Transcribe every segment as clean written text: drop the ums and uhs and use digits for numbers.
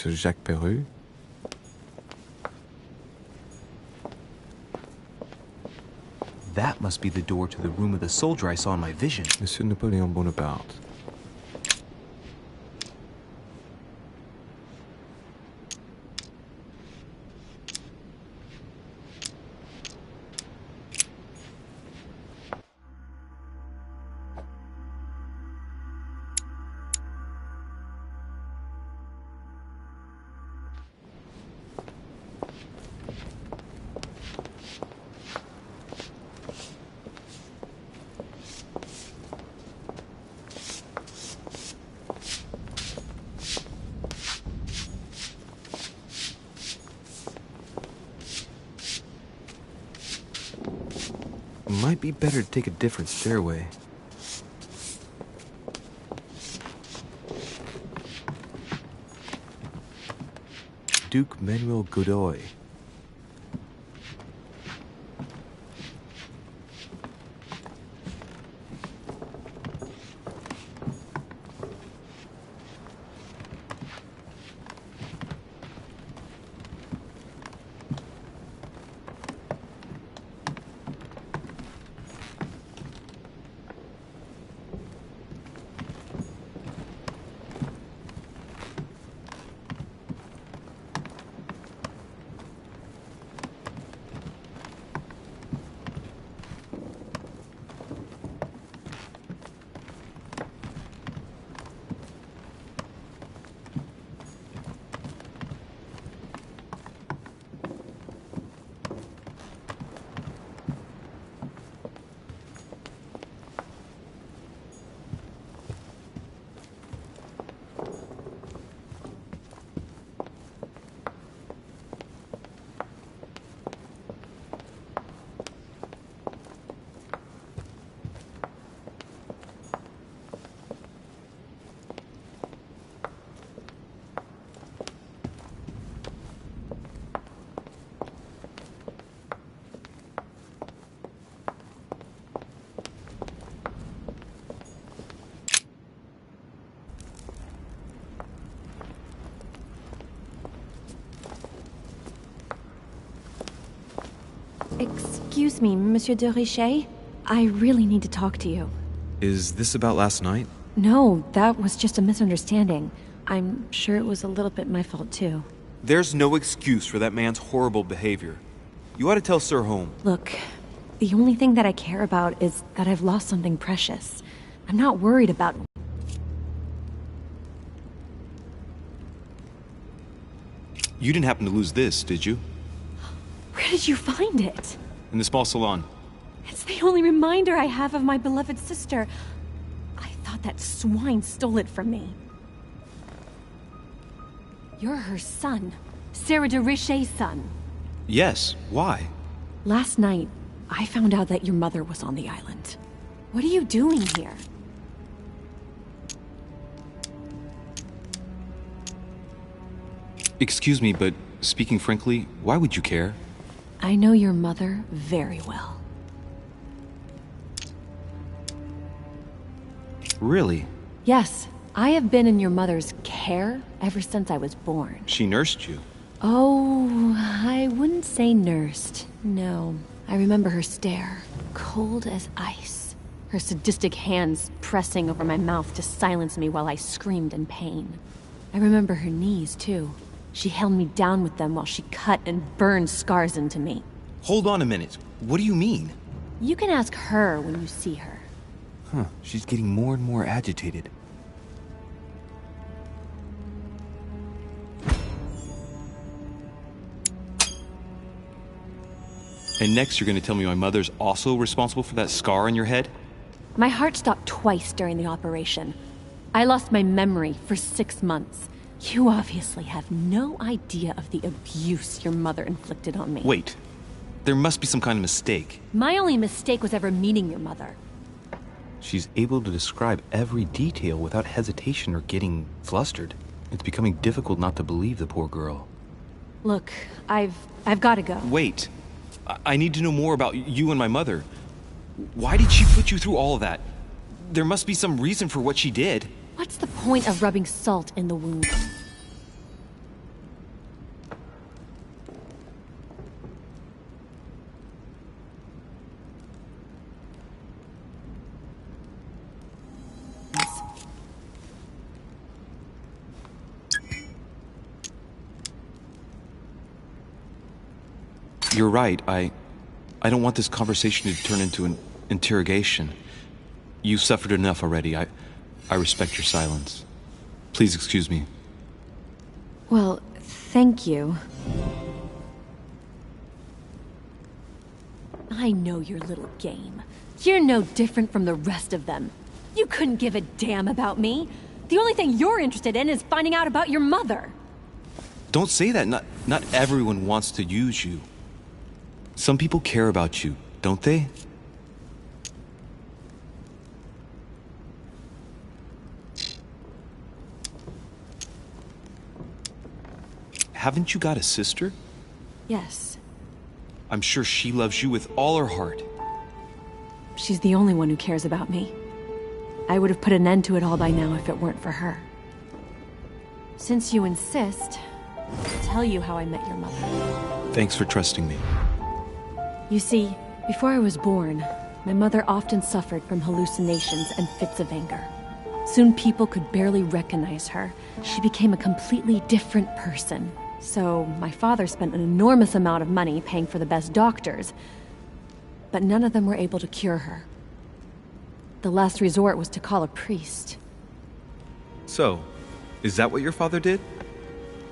ce Jacques Perru? That must be the door to the room of the soldier I saw in my vision. Monsieur Napoléon Bonaparte. Might be better to take a different stairway. Duke Manuel Godoy. Excuse me, Monsieur de Richet? I really need to talk to you. Is this about last night? No, that was just a misunderstanding. I'm sure it was a little bit my fault, too. There's no excuse for that man's horrible behavior. You ought to tell Sir Holmes. Look, the only thing that I care about is that I've lost something precious. I'm not worried about... You didn't happen to lose this, did you? Where did you find it? In the small salon. It's the only reminder I have of my beloved sister. I thought that swine stole it from me. You're her son. Sarah de Richet's son. Yes, why? Last night, I found out that your mother was on the island. What are you doing here? Excuse me, but speaking frankly, why would you care? I know your mother very well. Really? Yes, I have been in your mother's care ever since I was born. She nursed you? Oh, I wouldn't say nursed. No, I remember her stare, cold as ice. Her sadistic hands pressing over my mouth to silence me while I screamed in pain. I remember her knees, too. She held me down with them while she cut and burned scars into me. Hold on a minute. What do you mean? You can ask her when you see her. Huh, she's getting more and more agitated. And next you're gonna tell me my mother's also responsible for that scar on your head? My heart stopped twice during the operation. I lost my memory for 6 months. You obviously have no idea of the abuse your mother inflicted on me. Wait. There must be some kind of mistake. My only mistake was ever meeting your mother. She's able to describe every detail without hesitation or getting flustered. It's becoming difficult not to believe the poor girl. Look, I've got to go. Wait. I need to know more about you and my mother. Why did she put you through all of that? There must be some reason for what she did. What's the point of rubbing salt in the wound? You're right. I don't want this conversation to turn into an interrogation. You've suffered enough already. I respect your silence. Please excuse me. Well, thank you. I know your little game. You're no different from the rest of them. You couldn't give a damn about me. The only thing you're interested in is finding out about your mother. Don't say that. Not everyone wants to use you. Some people care about you, don't they? Haven't you got a sister? Yes. I'm sure she loves you with all her heart. She's the only one who cares about me. I would have put an end to it all by now if it weren't for her. Since you insist, I'll tell you how I met your mother. Thanks for trusting me. You see, before I was born, my mother often suffered from hallucinations and fits of anger. Soon people could barely recognize her. She became a completely different person. So my father spent an enormous amount of money paying for the best doctors, but none of them were able to cure her. The last resort was to call a priest. So, is that what your father did?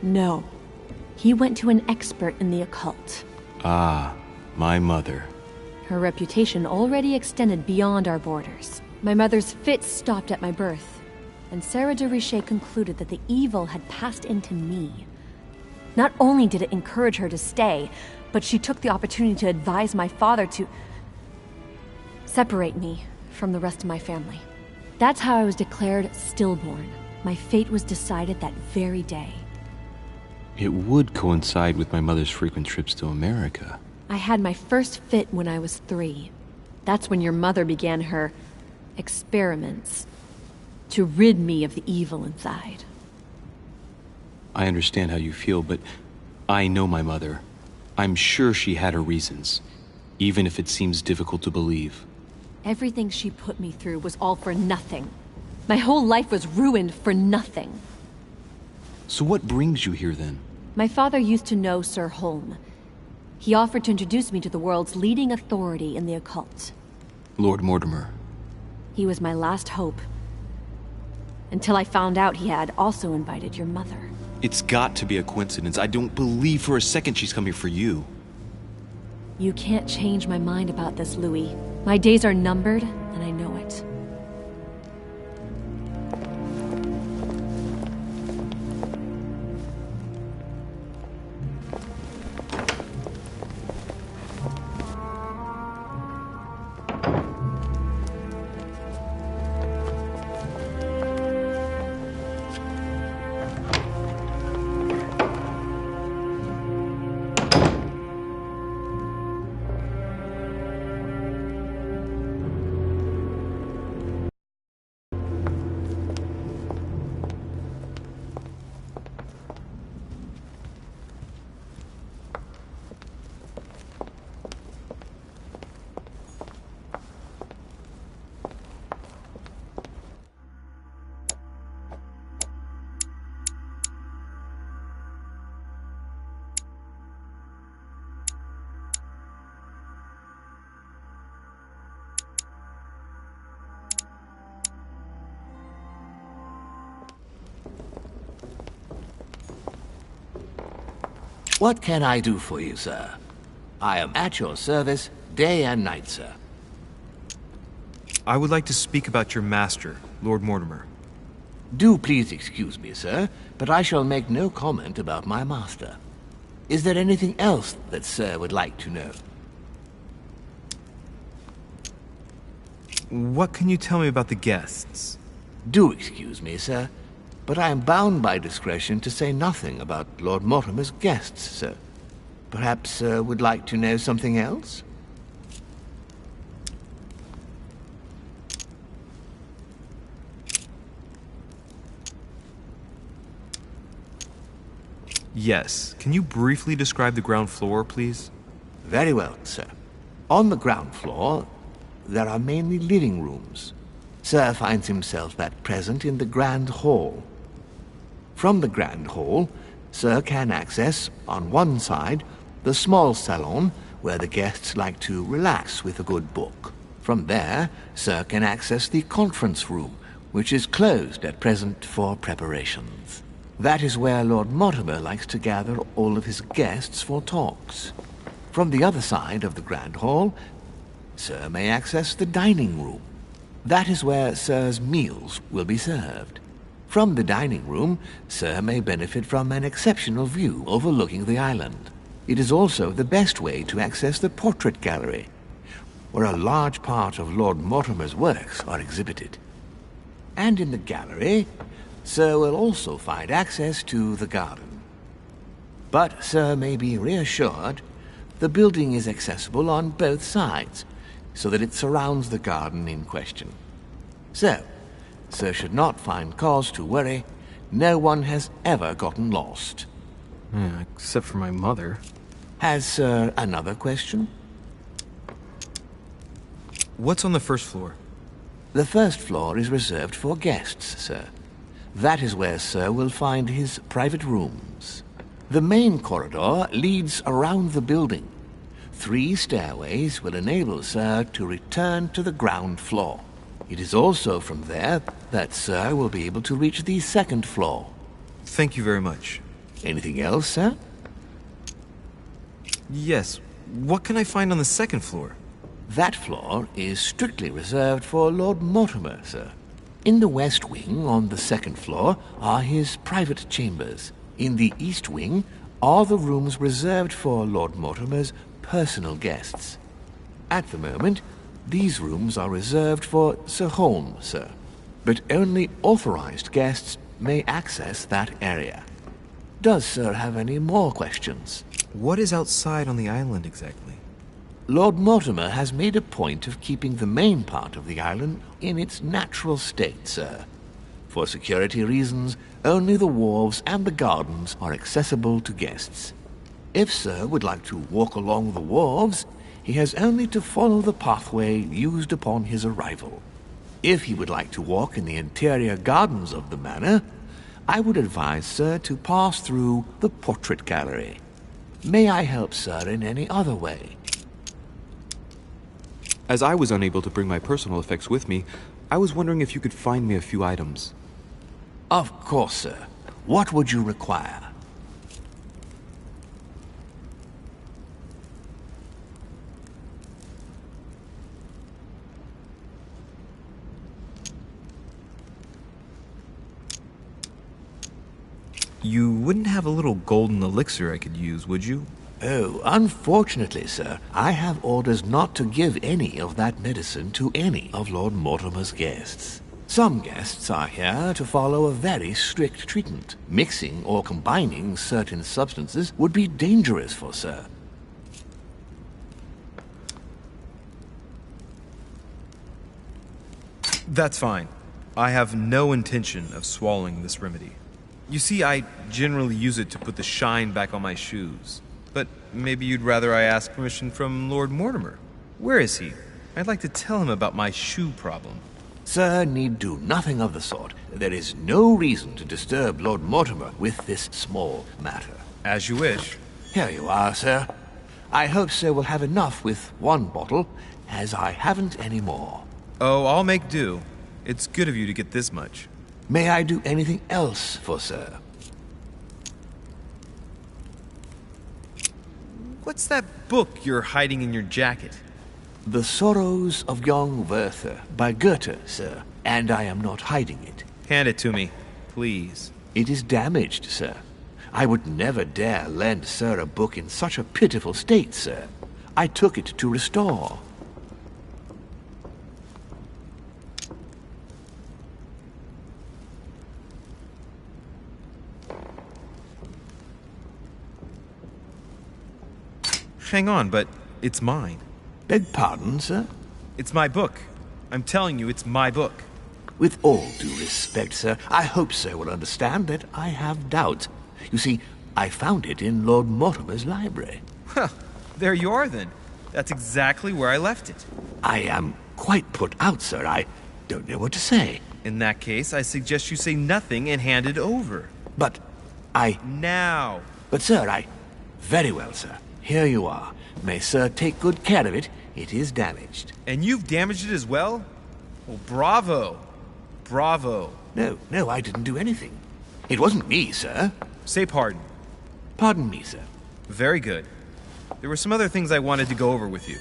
No. He went to an expert in the occult. Ah, my mother. Her reputation already extended beyond our borders. My mother's fits stopped at my birth, and Sarah de Richet concluded that the evil had passed into me. Not only did it encourage her to stay, but she took the opportunity to advise my father to separate me from the rest of my family. That's how I was declared stillborn. My fate was decided that very day. It would coincide with my mother's frequent trips to America. I had my first fit when I was 3. That's when your mother began her experiments to rid me of the evil inside. I understand how you feel, but I know my mother. I'm sure she had her reasons, even if it seems difficult to believe. Everything she put me through was all for nothing. My whole life was ruined for nothing. So what brings you here then? My father used to know Sir Holm. He offered to introduce me to the world's leading authority in the occult. Lord Mortimer. He was my last hope. Until I found out he had also invited your mother. It's got to be a coincidence. I don't believe for a second she's coming for you. You can't change my mind about this, Louis. My days are numbered, and I know it. What can I do for you, sir? I am at your service, day and night, sir. I would like to speak about your master, Lord Mortimer. Do please excuse me, sir, but I shall make no comment about my master. Is there anything else that sir would like to know? What can you tell me about the guests? Do excuse me, sir, but I am bound by discretion to say nothing about Lord Mortimer's guests, sir. Perhaps sir would like to know something else? Yes. Can you briefly describe the ground floor, please? Very well, sir. On the ground floor, there are mainly living rooms. Sir finds himself at present in the Grand Hall. From the Grand Hall, Sir can access, on one side, the small salon where the guests like to relax with a good book. From there, Sir can access the conference room, which is closed at present for preparations. That is where Lord Mortimer likes to gather all of his guests for talks. From the other side of the Grand Hall, Sir may access the dining room. That is where Sir's meals will be served. From the dining room, Sir may benefit from an exceptional view overlooking the island. It is also the best way to access the portrait gallery, where a large part of Lord Mortimer's works are exhibited. And in the gallery, Sir will also find access to the garden. But Sir may be reassured the building is accessible on both sides, so that it surrounds the garden in question. So, Sir should not find cause to worry. No one has ever gotten lost. Yeah, except for my mother. Has Sir another question? What's on the first floor? The first floor is reserved for guests, Sir. That is where Sir will find his private rooms. The main corridor leads around the building. 3 stairways will enable Sir to return to the ground floor. It is also from there that Sir will be able to reach the second floor. Thank you very much. Anything else, Sir? Yes. What can I find on the second floor? That floor is strictly reserved for Lord Mortimer, Sir. In the west wing on the second floor are his private chambers. In the east wing are the rooms reserved for Lord Mortimer's personal guests. At the moment, these rooms are reserved for Sir Holmes, Sir. But only authorized guests may access that area. Does Sir have any more questions? What is outside on the island exactly? Lord Mortimer has made a point of keeping the main part of the island in its natural state, Sir. For security reasons, only the wharves and the gardens are accessible to guests. If Sir would like to walk along the wharves, he has only to follow the pathway used upon his arrival. If he would like to walk in the interior gardens of the manor, I would advise Sir to pass through the portrait gallery. May I help Sir in any other way? As I was unable to bring my personal effects with me, I was wondering if you could find me a few items. Of course, Sir. What would you require? You wouldn't have a little golden elixir I could use, would you? Oh, unfortunately, Sir, I have orders not to give any of that medicine to any of Lord Mortimer's guests. Some guests are here to follow a very strict treatment. Mixing or combining certain substances would be dangerous for Sir. That's fine. I have no intention of swallowing this remedy. You see, I generally use it to put the shine back on my shoes. But maybe you'd rather I ask permission from Lord Mortimer. Where is he? I'd like to tell him about my shoe problem. Sir need do nothing of the sort. There is no reason to disturb Lord Mortimer with this small matter. As you wish. Here you are, Sir. I hope Sir will have enough with one bottle, as I haven't any more. Oh, I'll make do. It's good of you to get this much. May I do anything else for Sir? What's that book you're hiding in your jacket? The Sorrows of Young Werther by Goethe, Sir, and I am not hiding it. Hand it to me, please. It is damaged, Sir. I would never dare lend Sir a book in such a pitiful state, Sir. I took it to restore. Hang on, but it's mine. Beg pardon, Sir? It's my book. I'm telling you, it's my book. With all due respect, Sir, I hope Sir will understand that I have doubts. You see, I found it in Lord Mortimer's library. Huh, there you are then. That's exactly where I left it. I am quite put out, Sir. I don't know what to say. In that case, I suggest you say nothing and hand it over. But Now! But, Sir, Very well, Sir. Here you are. May Sir take good care of it. It is damaged. And you've damaged it as well? Well, bravo. Bravo. No, I didn't do anything. It wasn't me, sir. Say pardon. Pardon me, sir. Very good. There were some other things I wanted to go over with you.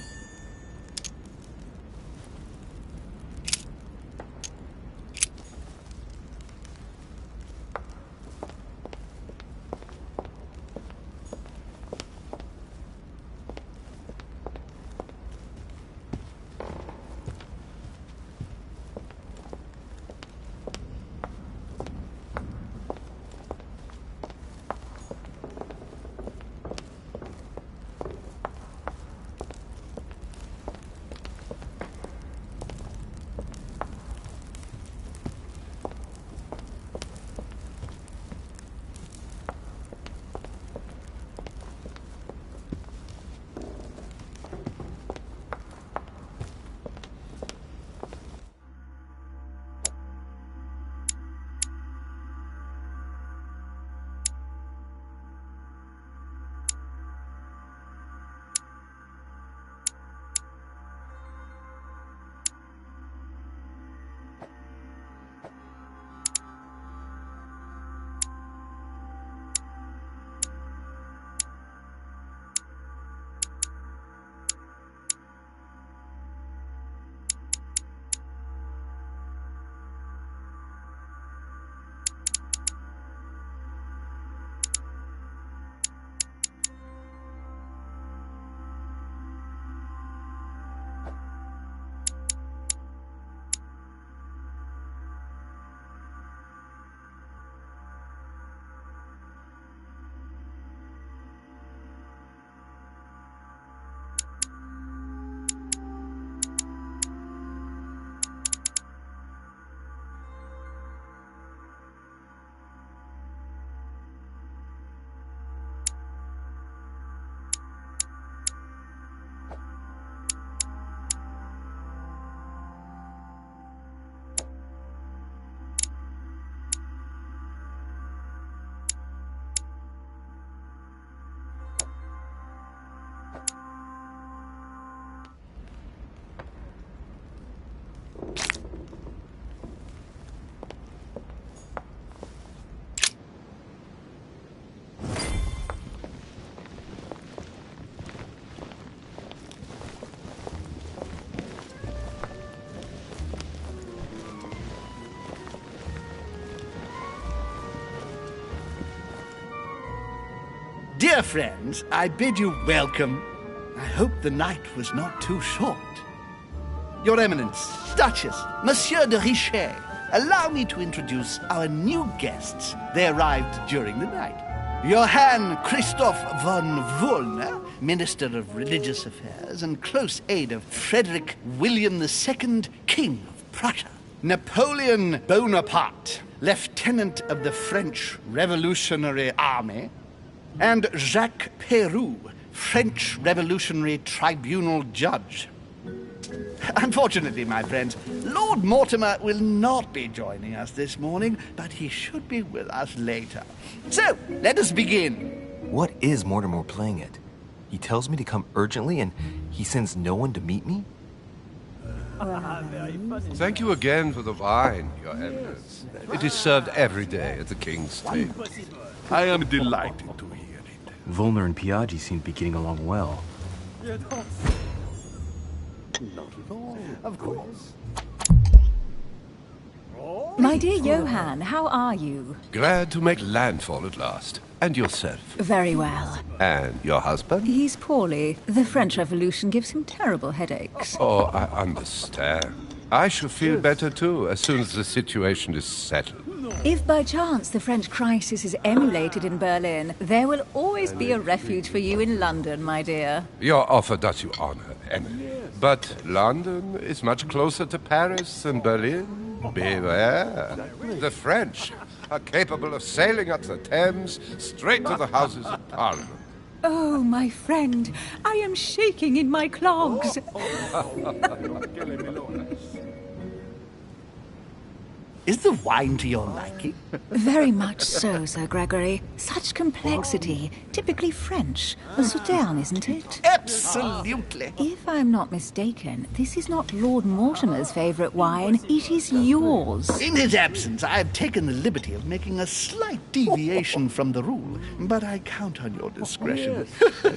Dear friends, I bid you welcome. I hope the night was not too short. Your Eminence, Duchess, Monsieur de Richet, allow me to introduce our new guests. They arrived during the night. Johann Christoph von Wollner, Minister of Religious Affairs and close aide of Frederick William II, King of Prussia. Napoleon Bonaparte, Lieutenant of the French Revolutionary Army. And Jacques Peroux, French Revolutionary Tribunal Judge. Unfortunately, my friends, Lord Mortimer will not be joining us this morning, but he should be with us later. So, let us begin. What is Mortimer playing at? He tells me to come urgently and he sends no one to meet me? Thank you again for the wine, Your Eminence. It is served every day at the King's table. I am delighted to hear it. Volner and Piaggi seem to be getting along well. Not at all. Of course. My dear Johann, how are you? Glad to make landfall at last. And yourself? Very well. And your husband? He's poorly. The French Revolution gives him terrible headaches. Oh, I understand. I shall feel better too, as soon as the situation is settled. If by chance the French crisis is emulated in Berlin, there will always be a refuge for you in London, my dear. Your offer does you honor, Emily. But London is much closer to Paris than Berlin. Beware. The French are capable of sailing up the Thames straight to the Houses of Parliament. Oh, my friend, I am shaking in my clogs. Is the wine to your liking? Very much so, Sir Gregory. Such complexity. Typically French. A Southern, isn't it? Absolutely. If I'm not mistaken, this is not Lord Mortimer's favourite wine. It is yours. In his absence, I have taken the liberty of making a slight deviation from the rule, but I count on your discretion.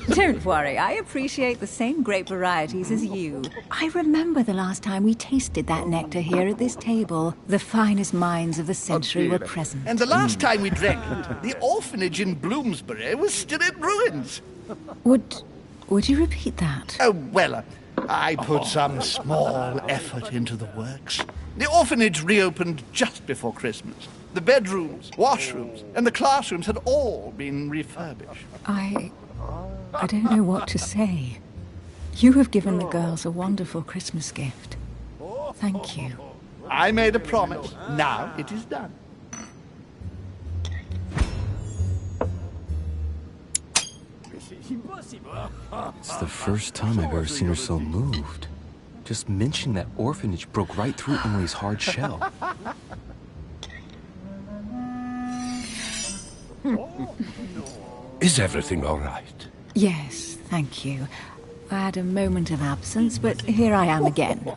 Don't worry, I appreciate the same grape varieties as you. I remember the last time we tasted that nectar here at this table. The finest minds of the century were present. And the last time we drank it, the orphanage in Bloomsbury was still in ruins. Would you repeat that? Oh, well, I put some small effort into the works. The orphanage reopened just before Christmas. The bedrooms, washrooms, and the classrooms had all been refurbished. I don't know what to say. You have given the girls a wonderful Christmas gift. Thank you. I made a promise. Now it is done. It's the first time I've ever seen her so moved. Just mentioning that orphanage broke right through Emily's hard shell. Is everything all right? Yes, thank you. I had a moment of absence, but here I am again.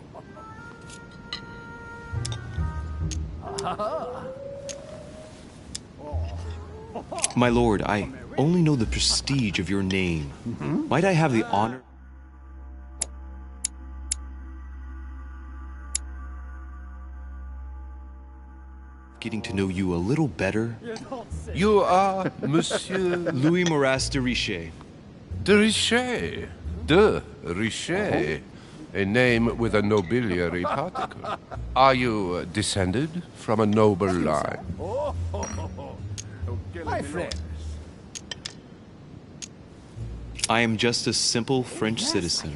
My lord, I only know the prestige of your name. Might I have the honor? Getting to know you a little better. You are Monsieur Louis Moras de Richet. de Richet. De Richet. A name with a nobiliary particle. Are you descended from a noble line? My friends. I am just a simple French citizen.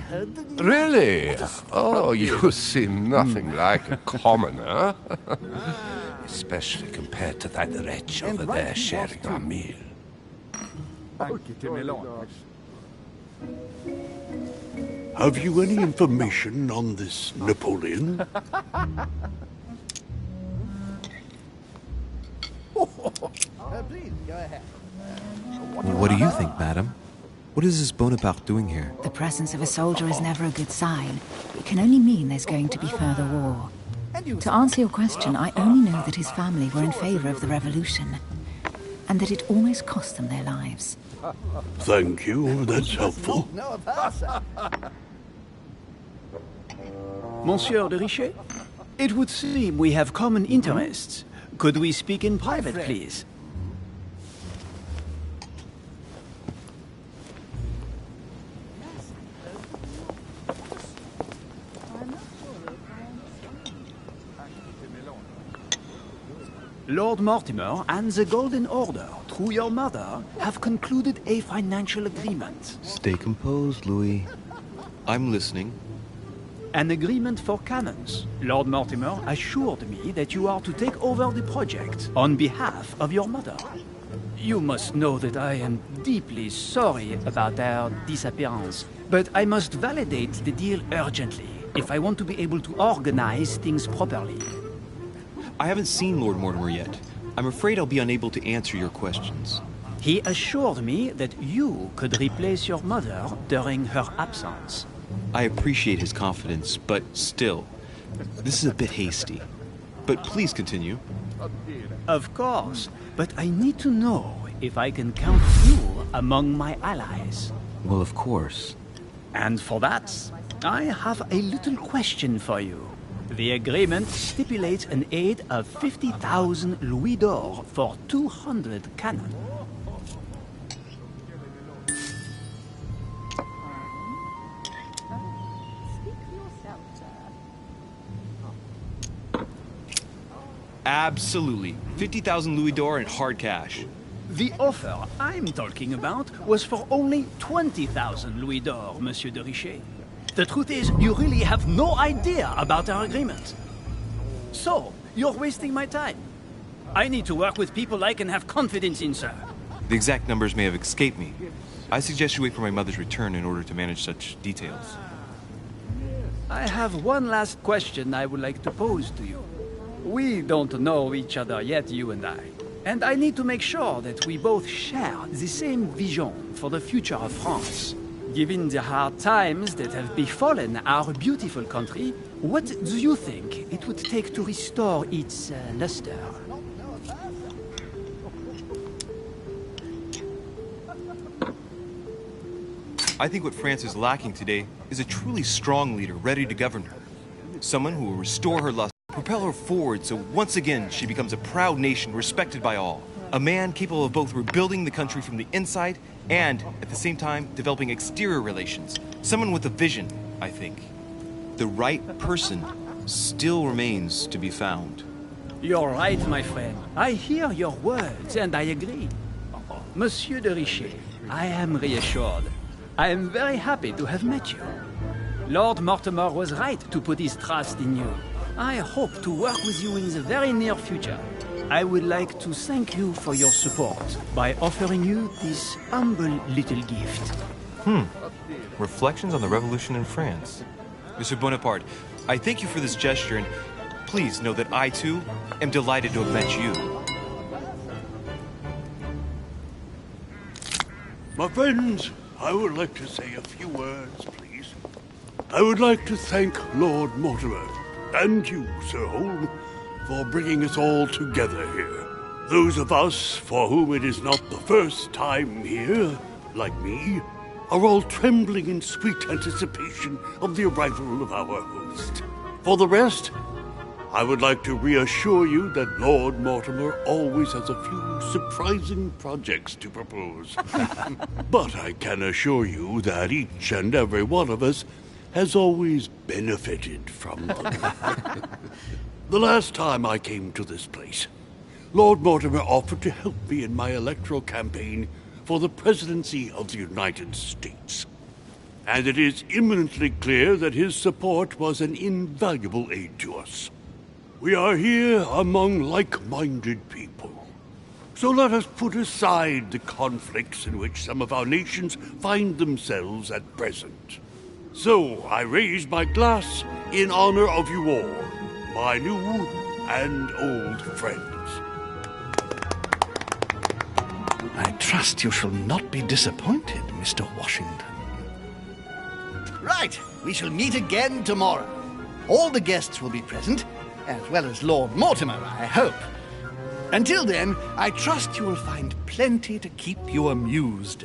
Really? Oh, you seem nothing like a commoner. Especially compared to that wretch over there sharing our meal. Have you any information on this Napoleon? Please, go ahead. What do you think, madam? What is this Bonaparte doing here? The presence of a soldier is never a good sign. It can only mean there's going to be further war. To answer your question, I only know that his family were in favor of the revolution, and that it almost cost them their lives. Thank you, that's helpful. No, of her, sir. Monsieur de Richet? It would seem we have common interests. Could we speak in private, please? Lord Mortimer and the Golden Order, through your mother, have concluded a financial agreement. Stay composed, Louis. I'm listening. An agreement for cannons. Lord Mortimer assured me that you are to take over the project on behalf of your mother. You must know that I am deeply sorry about their disappearance, but I must validate the deal urgently if I want to be able to organize things properly. I haven't seen Lord Mortimer yet. I'm afraid I'll be unable to answer your questions. He assured me that you could replace your mother during her absence. I appreciate his confidence, but still, this is a bit hasty. But please continue. Of course, but I need to know if I can count you among my allies. Well, of course. And for that, I have a little question for you. The agreement stipulates an aid of 50,000 louis d'or for 200 cannon. Absolutely. 50,000 louis d'or in hard cash. The offer I'm talking about was for only 20,000 louis d'or, Monsieur de Richet. The truth is, you really have no idea about our agreement. So, you're wasting my time. I need to work with people I can have confidence in, sir. The exact numbers may have escaped me. I suggest you wait for my mother's return in order to manage such details. I have one last question I would like to pose to you. We don't know each other yet, you and I. And I need to make sure that we both share the same vision for the future of France. Given the hard times that have befallen our beautiful country, what do you think it would take to restore its luster? I think what France is lacking today is a truly strong leader ready to govern her. Someone who will restore her luster, propel her forward so once again she becomes a proud nation respected by all. A man capable of both rebuilding the country from the inside and, at the same time, developing exterior relations. Someone with a vision, I think. The right person still remains to be found. You're right, my friend. I hear your words and I agree. Monsieur de Richet, I am reassured. I am very happy to have met you. Lord Mortimer was right to put his trust in you. I hope to work with you in the very near future. I would like to thank you for your support by offering you this humble little gift. Reflections on the Revolution in France. Mr. Bonaparte, I thank you for this gesture, and please know that I, too, am delighted to have met you. My friends, I would like to say a few words, please. I would like to thank Lord Mortimer, and you, Sir Holm, for bringing us all together here. Those of us for whom it is not the first time here, like me, are all trembling in sweet anticipation of the arrival of our host. For the rest, I would like to reassure you that Lord Mortimer always has a few surprising projects to propose. But I can assure you that each and every one of us has always benefited from them. The last time I came to this place, Lord Mortimer offered to help me in my electoral campaign for the presidency of the United States. And it is imminently clear that his support was an invaluable aid to us. We are here among like-minded people. So let us put aside the conflicts in which some of our nations find themselves at present. So I raise my glass in honor of you all, my new and old friends. I trust you shall not be disappointed, Mr. Washington. Right, we shall meet again tomorrow. All the guests will be present, as well as Lord Mortimer, I hope. Until then, I trust you will find plenty to keep you amused.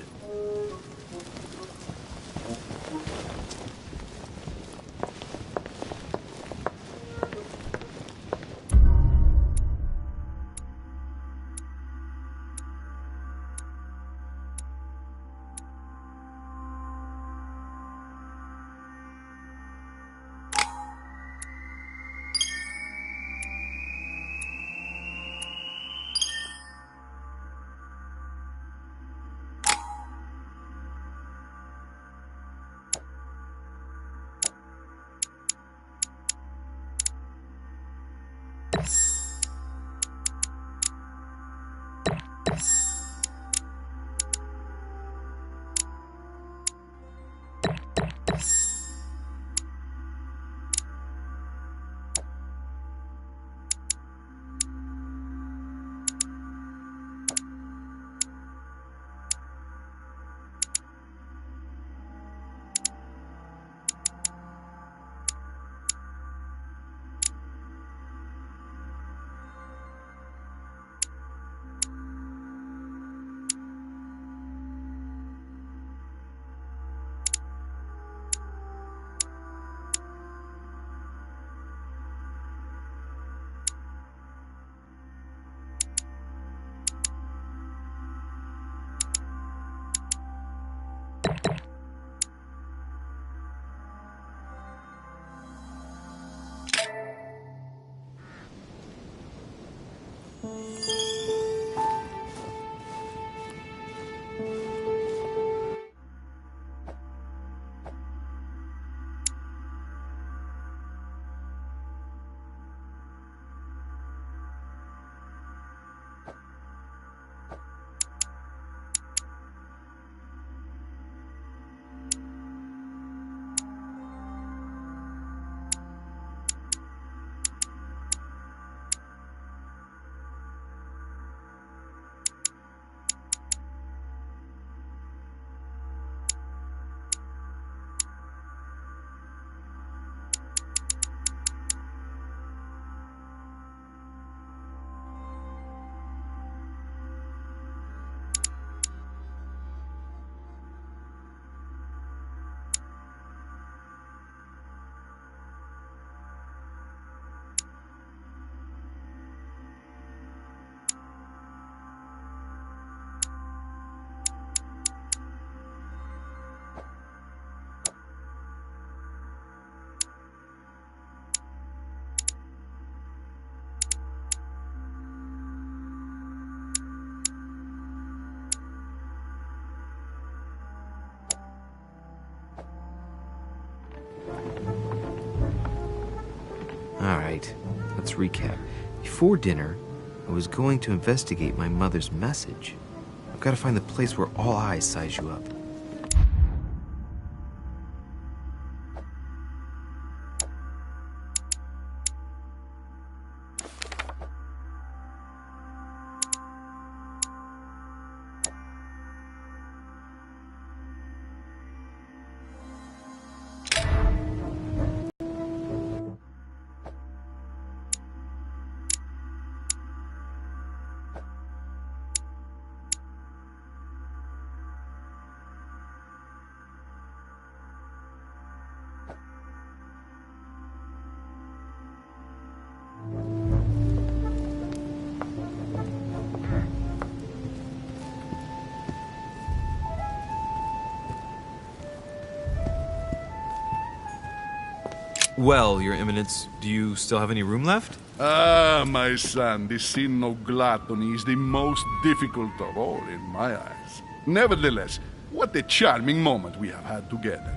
Right. Let's recap. Before dinner, I was going to investigate my mother's message. I've got to find the place where all eyes size you up. Well, Your Eminence, do you still have any room left? Ah, my son, the sin of gluttony is the most difficult of all in my eyes. Nevertheless, what a charming moment we have had together.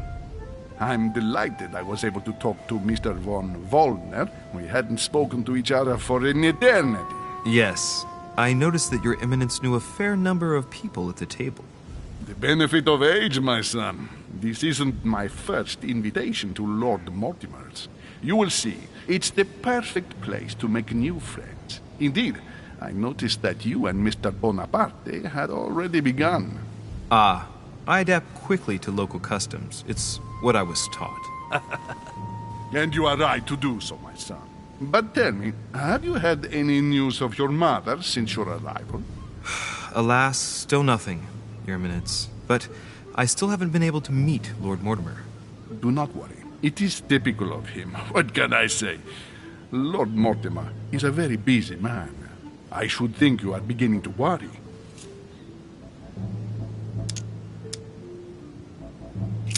I'm delighted I was able to talk to Mr. von Wollner. We hadn't spoken to each other for an eternity. Yes. I noticed that Your Eminence knew a fair number of people at the table. The benefit of age, my son. This isn't my first invitation to Lord Mortimer's. You will see, it's the perfect place to make new friends. Indeed, I noticed that you and Mr. Bonaparte had already begun. Ah, I adapt quickly to local customs. It's what I was taught. And you are right to do so, my son. But tell me, have you had any news of your mother since your arrival? Alas, still nothing, Your Eminence. But I still haven't been able to meet Lord Mortimer. Do not worry. It is typical of him. What can I say? Lord Mortimer is a very busy man. I should think you are beginning to worry.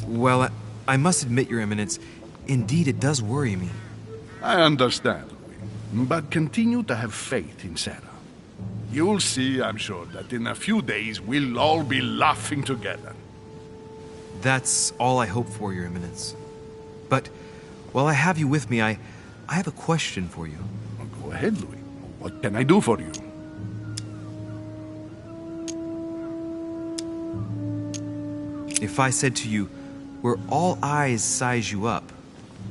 Well, I must admit, Your Eminence, indeed it does worry me. I understand, Louis. But continue to have faith in Sarah. You'll see, I'm sure, that in a few days we'll all be laughing together. That's all I hope for, Your Eminence. But while I have you with me, I have a question for you. Go ahead, Louis. What can I do for you? If I said to you, where all eyes size you up,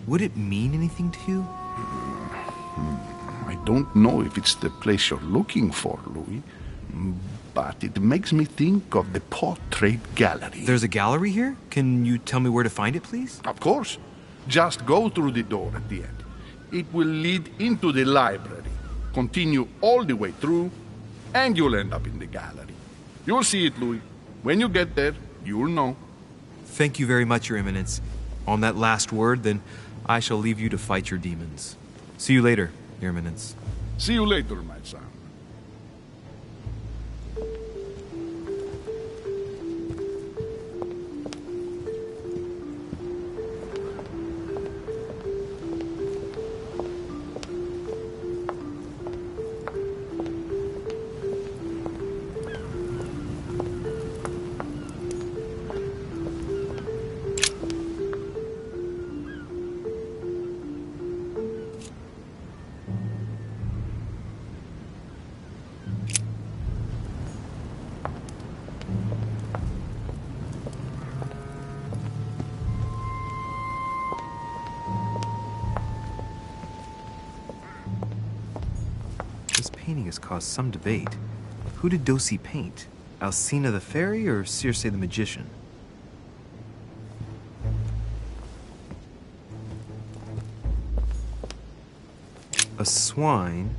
would it mean anything to you? I don't know if it's the place you're looking for, Louis, but it makes me think of the portrait gallery. There's a gallery here? Can you tell me where to find it, please? Of course. Just go through the door at the end. It will lead into the library. Continue all the way through, and you'll end up in the gallery. You'll see it, Louis. When you get there, you'll know. Thank you very much, Your Eminence. On that last word, then, I shall leave you to fight your demons. See you later, Your Eminence. See you later, my son. This painting has caused some debate. Who did Dosey paint? Alcina the fairy or Circe the magician? A swine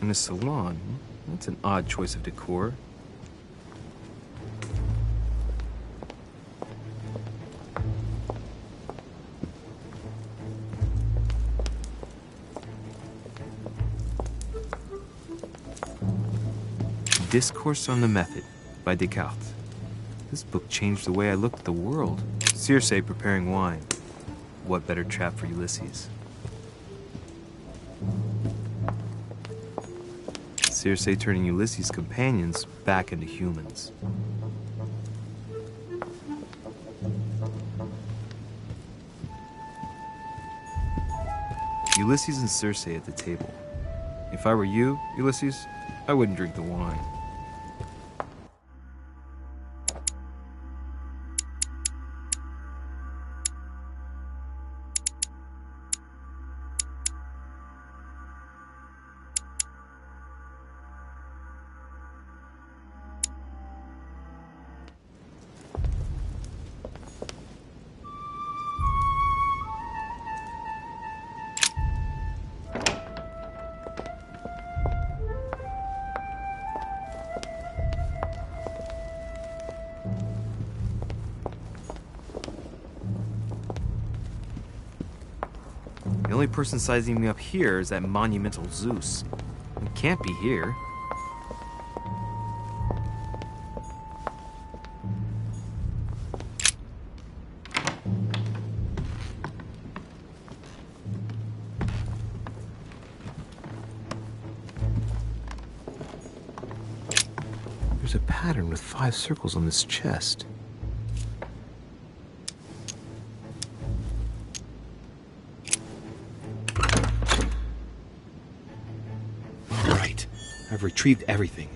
in a salon. That's an odd choice of decor. Discourse on the Method by Descartes. This book changed the way I looked at the world. Circe preparing wine. What better trap for Ulysses? Circe turning Ulysses' companions back into humans. Ulysses and Circe at the table. If I were you, Ulysses, I wouldn't drink the wine. The only person sizing me up here is that monumental Zeus. It can't be here. There's a pattern with 5 circles on this chest. I've retrieved everything.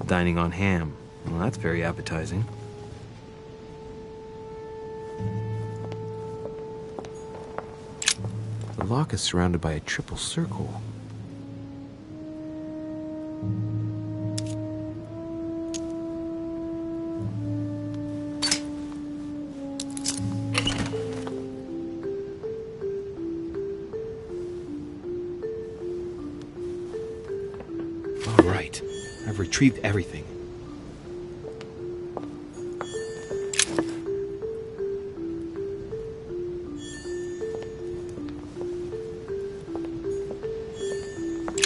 Dining on ham. Well, that's very appetizing. The lock is surrounded by a triple circle. All right. I've retrieved everything.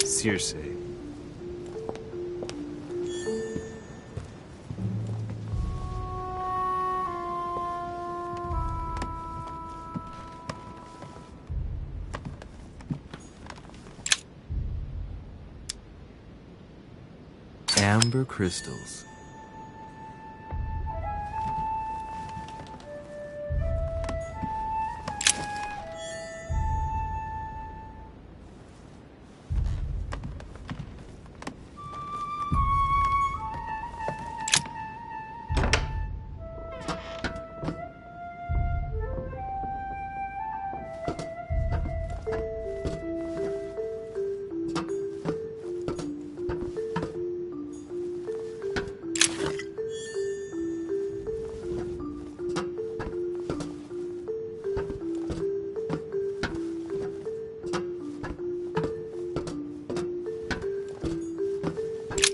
Circe. Amber crystals.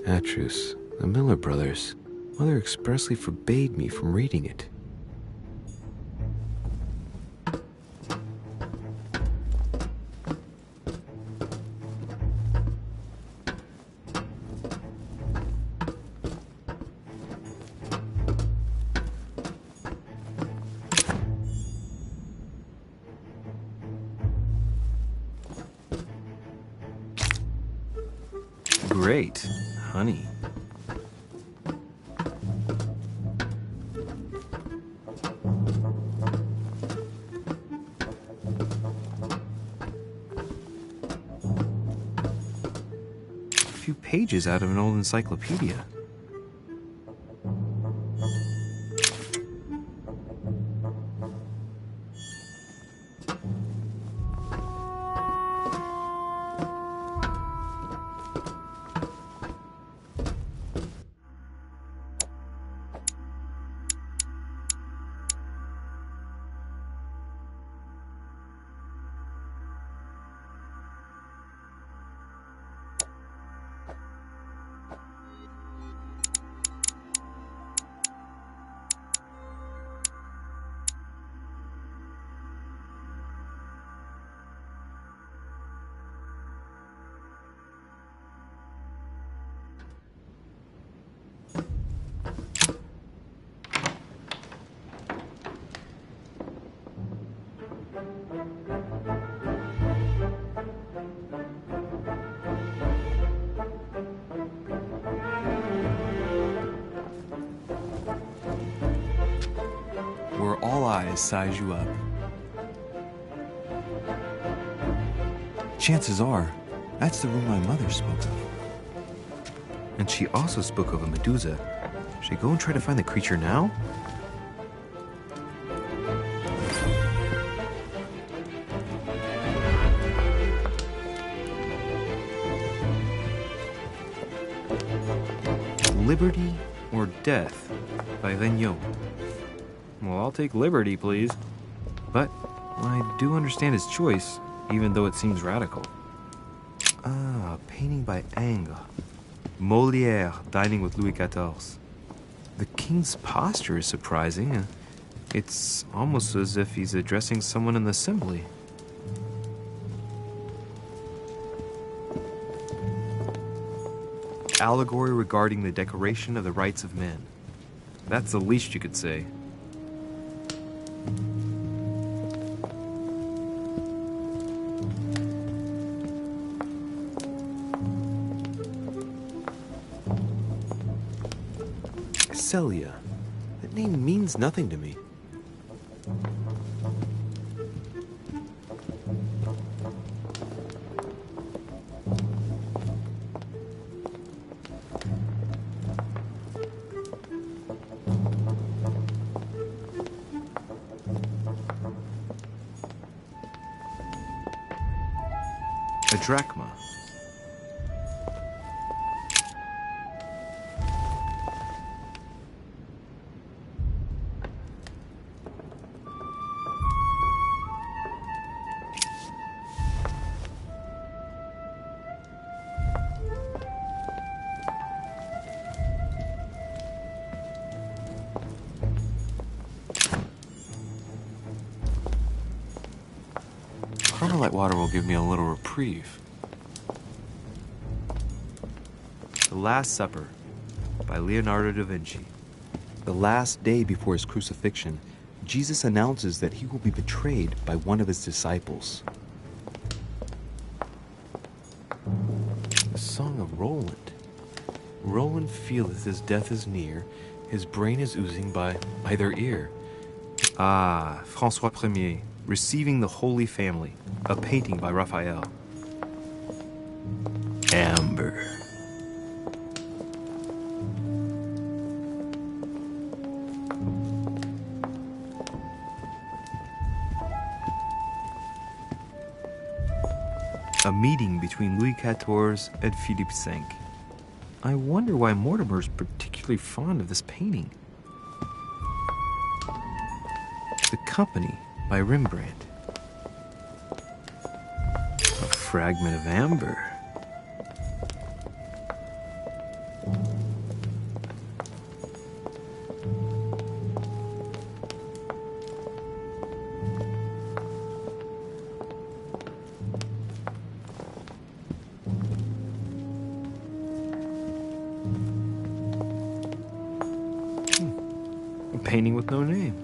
Atrus, the Miller brothers. Mother expressly forbade me from reading it. Great. Honey. pages out of an old encyclopedia. Where all eyes size you up. Chances are, that's the room my mother spoke of. And she also spoke of a Medusa. Should I go and try to find the creature now? Liberty or Death by Regnault. Well, I'll take liberty, please. But I do understand his choice, even though it seems radical. Ah, a painting by Ingres. Molière dining with Louis XIV. The king's posture is surprising. It's almost as if he's addressing someone in the assembly. Allegory regarding the decoration of the rights of men. That's the least you could say. Celia. That name means nothing to me. A drachma. Carmelite water will give me a little reprieve. The Last Supper by Leonardo da Vinci. The last day before his crucifixion, Jesus announces that he will be betrayed by one of his disciples. The Song of Roland. Roland feeleth his death is near, his brain is oozing by either ear. Ah, François Ier, Receiving the Holy Family, a painting by Raphael. Amber. A meeting between Louis XIV and Philippe V. I wonder why Mortimer's particularly fond of this painting. The Company by Rembrandt. A fragment of amber. A painting with no name.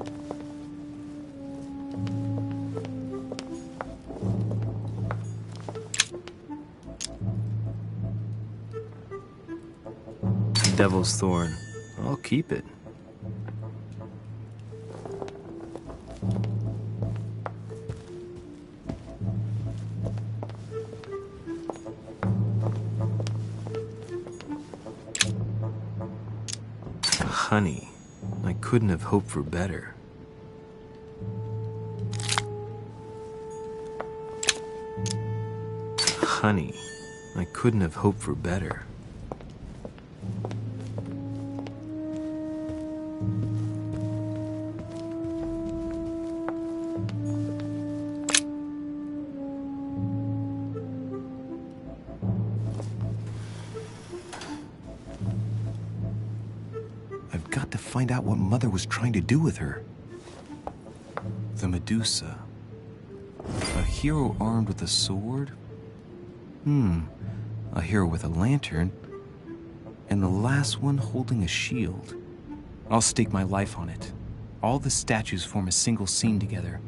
Devil's Thorn. I'll keep it. Honey, I couldn't have hoped for better. Honey, I couldn't have hoped for better. I've got to find out what Mother was trying to do with her. The Medusa. A hero armed with a sword? A hero with a lantern. And the last one holding a shield. I'll stake my life on it. All the statues form a single scene together.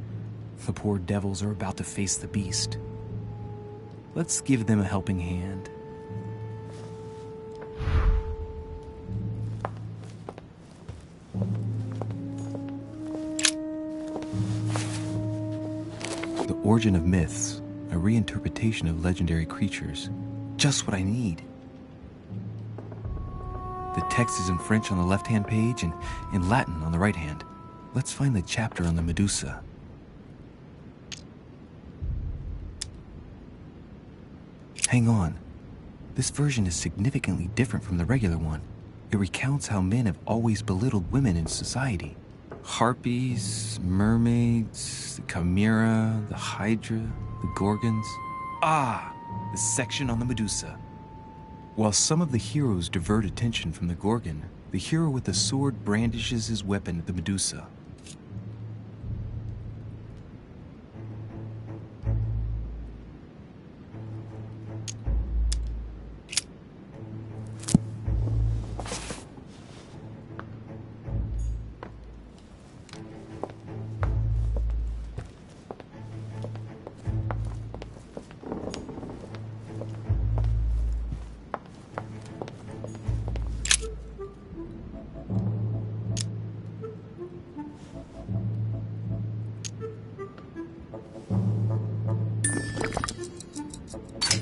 The poor devils are about to face the beast. Let's give them a helping hand. The Origin of Myths, a reinterpretation of legendary creatures. Just what I need. The text is in French on the left-hand page and in Latin on the right-hand. Let's find the chapter on the Medusa. Hang on. This version is significantly different from the regular one. It recounts how men have always belittled women in society. Harpies, mermaids, the chimera, the hydra, the gorgons. The section on the Medusa. While some of the heroes divert attention from the gorgon, the hero with the sword brandishes his weapon at the Medusa.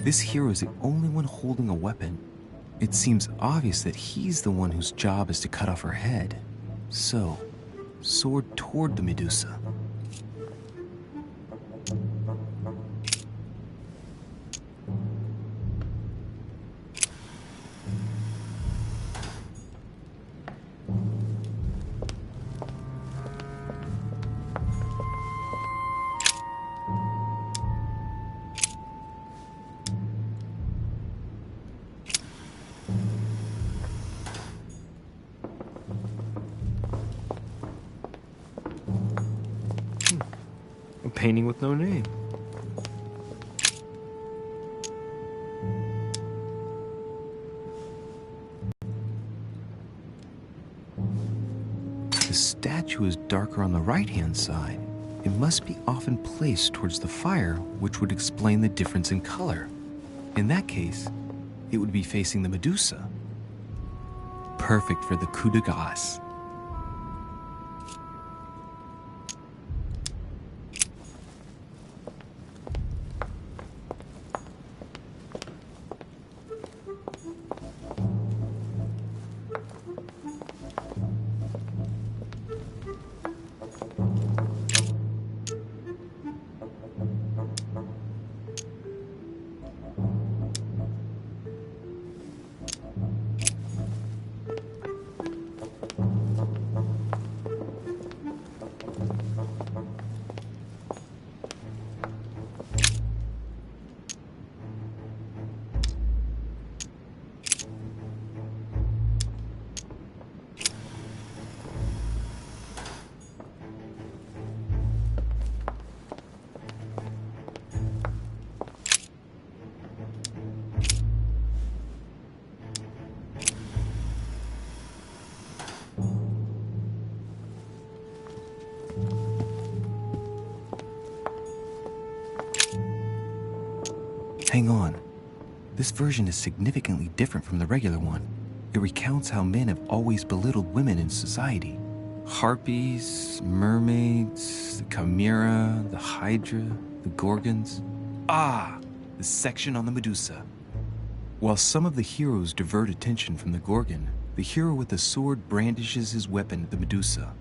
This hero is the only one holding a weapon. It seems obvious that he's the one whose job is to cut off her head. So, sword toward the Medusa. A painting with no name. The statue is darker on the right-hand side. It must be often placed towards the fire, which would explain the difference in color. In that case, it would be facing the Medusa. Perfect for the coup de grace. Hang on. This version is significantly different from the regular one. It recounts how men have always belittled women in society. Harpies, mermaids, the chimera, the hydra, the gorgons. The section on the Medusa. While some of the heroes divert attention from the gorgon, The hero with the sword brandishes his weapon, the Medusa.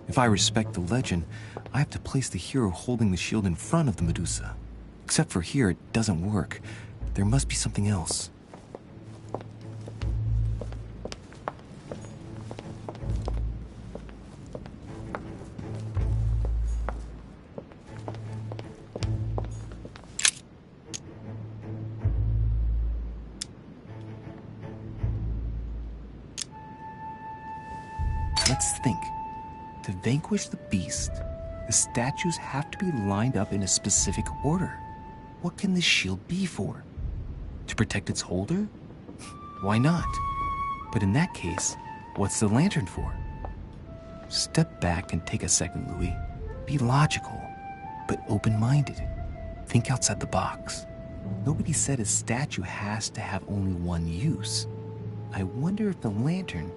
If I respect the legend, I have to place the hero holding the shield in front of the Medusa. Except for here, it doesn't work. There must be something else. Let's think. To vanquish the beast, the statues have to be lined up in a specific order. What can this shield be for? To protect its holder? Why not? But in that case, what's the lantern for? Step back and take a second, Louis. Be logical, but open-minded. Think outside the box. Nobody said a statue has to have only one use. I wonder if the lantern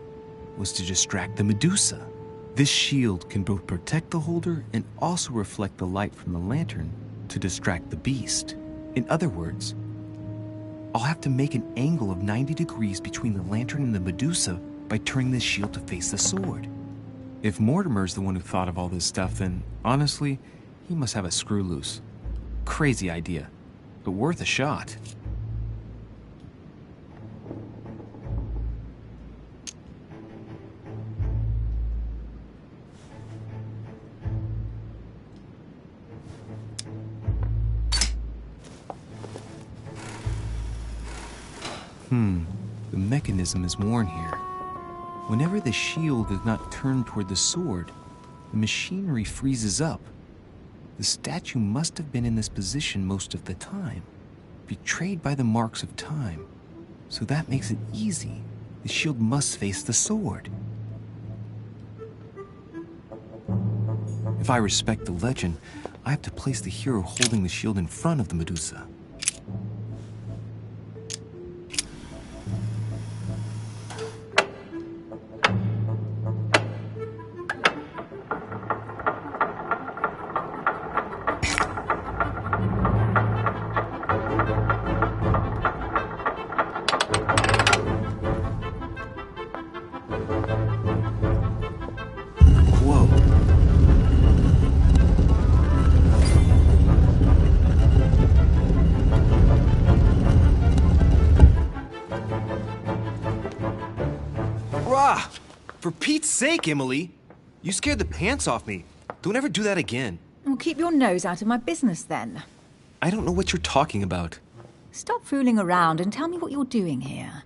was to distract the Medusa. This shield can both protect the holder and also reflect the light from the lantern to distract the beast. In other words, I'll have to make an angle of 90 degrees between the lantern and the Medusa by turning this shield to face the sword. If Mortimer's the one who thought of all this stuff, then honestly, he must have a screw loose. Crazy idea, but worth a shot. The mechanism is worn here. Whenever the shield is not turned toward the sword, the machinery freezes up. The statue must have been in this position most of the time, betrayed by the marks of time. So that makes it easy. The shield must face the sword. If I respect the legend, I have to place the hero holding the shield in front of the Medusa. For Pete's sake, Emily! You scared the pants off me. Don't ever do that again. Well, keep your nose out of my business then. I don't know what you're talking about. Stop fooling around and tell me what you're doing here.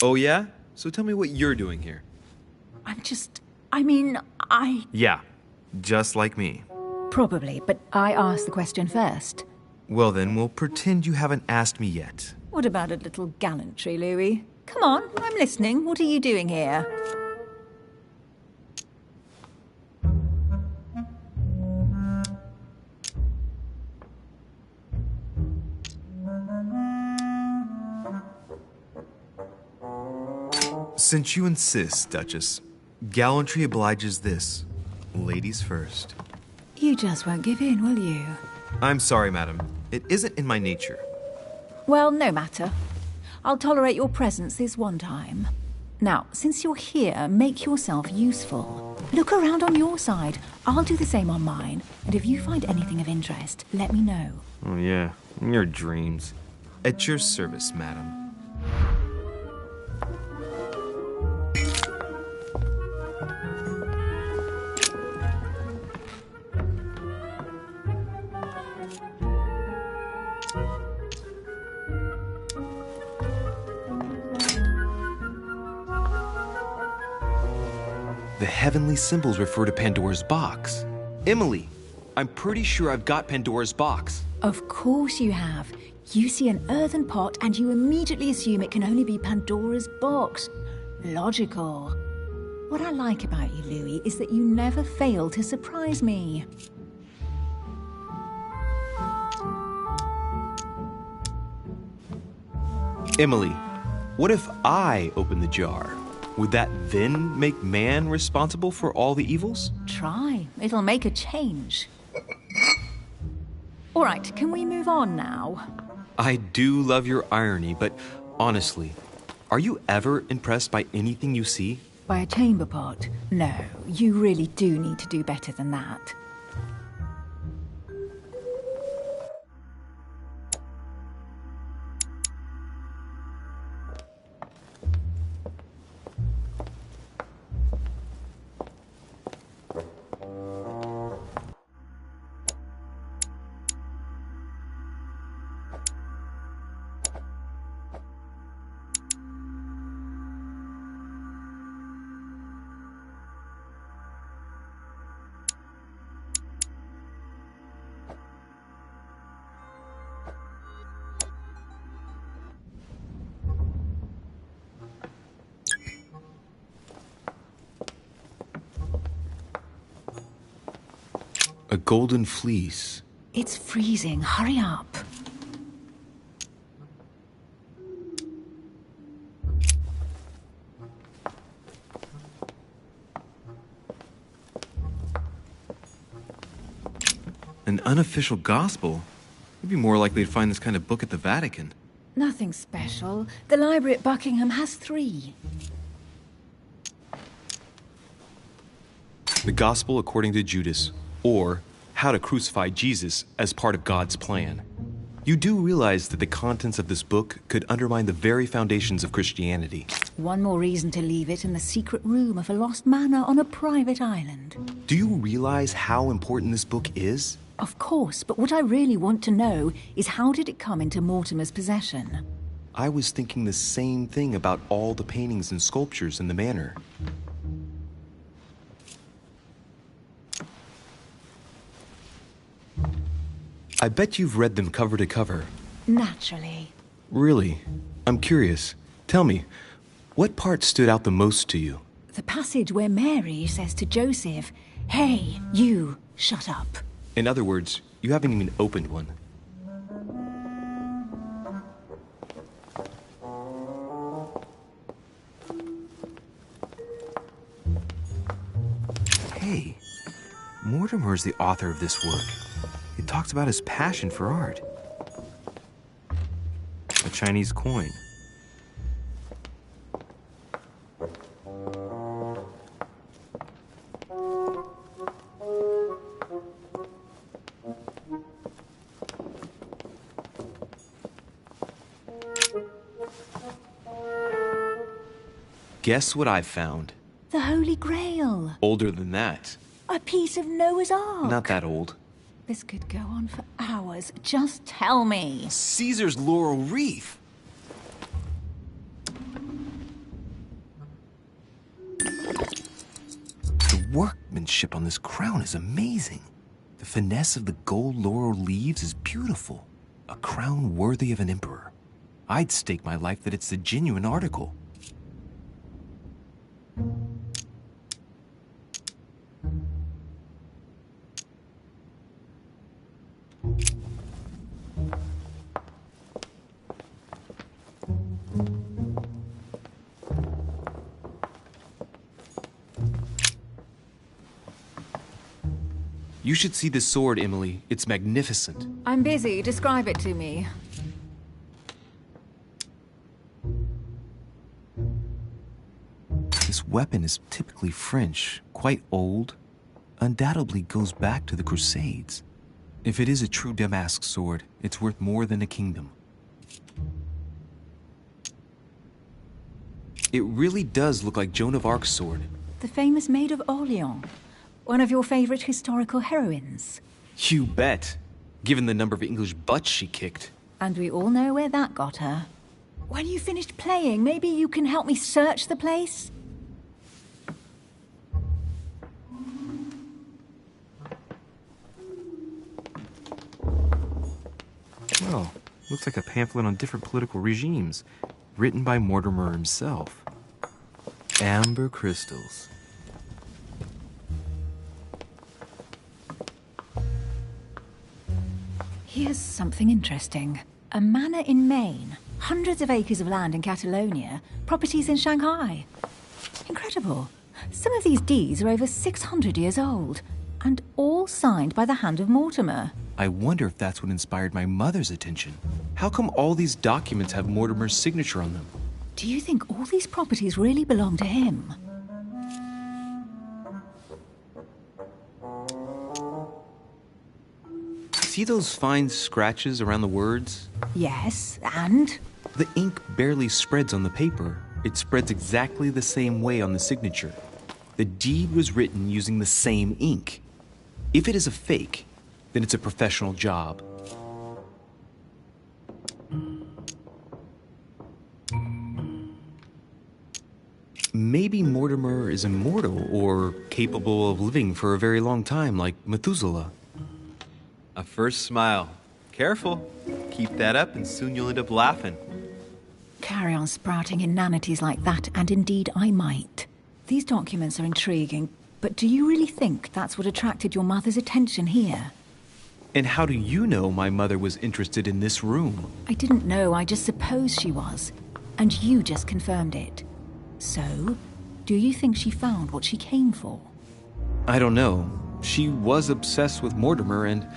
Oh yeah? So tell me what you're doing here. Yeah, just like me. Probably, but I asked the question first. Well then, we'll pretend you haven't asked me yet. What about a little gallantry, Louis? Come on, I'm listening. What are you doing here? Since you insist, Duchess, gallantry obliges this. Ladies first. You just won't give in, will you? I'm sorry, madam. It isn't in my nature. Well, no matter. I'll tolerate your presence this one time. Now, since you're here, make yourself useful. Look around on your side. I'll do the same on mine. And if you find anything of interest, let me know. Oh yeah, your dreams. At your service, madam. The heavenly symbols refer to Pandora's box. Emily, I'm pretty sure I've got Pandora's box. Of course you have. You see an earthen pot and you immediately assume it can only be Pandora's box. Logical. What I like about you, Louis, is that you never fail to surprise me. Emily, what if I open the jar? Would that then make man responsible for all the evils? Try. It'll make a change. All right, can we move on now? I do love your irony, but honestly, are you ever impressed by anything you see? By a chamber pot? No, you really do need to do better than that. A golden fleece. It's freezing. Hurry up. An unofficial gospel? You'd be more likely to find this kind of book at the Vatican. Nothing special. The library at Buckingham has 3. The Gospel according to Judas, or How to Crucify Jesus as part of God's plan. You do realize that the contents of this book could undermine the very foundations of Christianity. One more reason to leave it in the secret room of a lost manor on a private island. Do you realize how important this book is? Of course, but what I really want to know is how did it come into Mortimer's possession? I was thinking the same thing about all the paintings and sculptures in the manor. I bet you've read them cover to cover. Naturally. Really? I'm curious. Tell me, what part stood out the most to you? The passage where Mary says to Joseph, "Hey, you, shut up." In other words, you haven't even opened one. Hey, Mortimer is the author of this work. It talks about his passion for art. A Chinese coin. Guess what I found? The Holy Grail. Older than that. A piece of Noah's Ark. Not that old. This could go on for hours. Just tell me. Caesar's laurel wreath. The workmanship on this crown is amazing. The finesse of the gold laurel leaves is beautiful. A crown worthy of an emperor. I'd stake my life that it's the genuine article. You should see this sword, Emily. It's magnificent. I'm busy. Describe it to me. This weapon is typically French, quite old, undoubtedly goes back to the Crusades. If it is a true damask sword, it's worth more than a kingdom. It really does look like Joan of Arc's sword. The famous Maid of Orleans. One of your favorite historical heroines. You bet. Given the number of English butts she kicked. And we all know where that got her. When you finished playing, maybe you can help me search the place? Well, looks like a pamphlet on different political regimes, written by Mortimer himself. Amber crystals. Here's something interesting. A manor in Maine, hundreds of acres of land in Catalonia, properties in Shanghai. Incredible. Some of these deeds are over 600 years old, and all signed by the hand of Mortimer. I wonder if that's what inspired my mother's attention. How come all these documents have Mortimer's signature on them? Do you think all these properties really belong to him? See those fine scratches around the words? Yes, and? The ink barely spreads on the paper. It spreads exactly the same way on the signature. The deed was written using the same ink. If it is a fake, then it's a professional job. Maybe Mortimer is immortal or capable of living for a very long time, like Methuselah. A first smile. Careful. Keep that up and soon you'll end up laughing. Carry on sprouting inanities like that, and indeed I might. These documents are intriguing, but do you really think that's what attracted your mother's attention here? And how do you know my mother was interested in this room? I didn't know, I just supposed she was. And you just confirmed it. So, do you think she found what she came for? I don't know. She was obsessed with Mortimer, and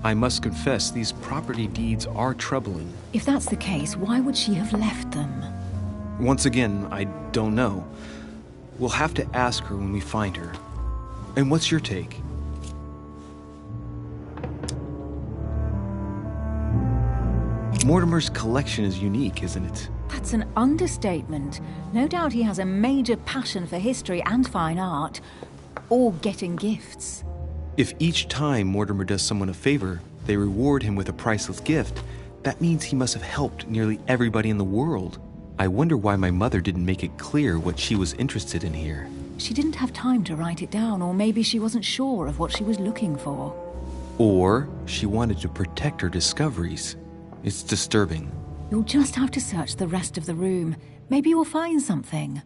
I must confess these property deeds are troubling. If that's the case, why would she have left them? Once again, I don't know. We'll have to ask her when we find her. And what's your take? Mortimer's collection is unique, isn't it? That's an understatement. No doubt he has a major passion for history and fine art. Or getting gifts. If each time Mortimer does someone a favor, they reward him with a priceless gift, that means he must have helped nearly everybody in the world. I wonder why my mother didn't make it clear what she was interested in here. She didn't have time to write it down, or maybe she wasn't sure of what she was looking for. Or she wanted to protect her discoveries. It's disturbing. You'll just have to search the rest of the room. Maybe you'll find something.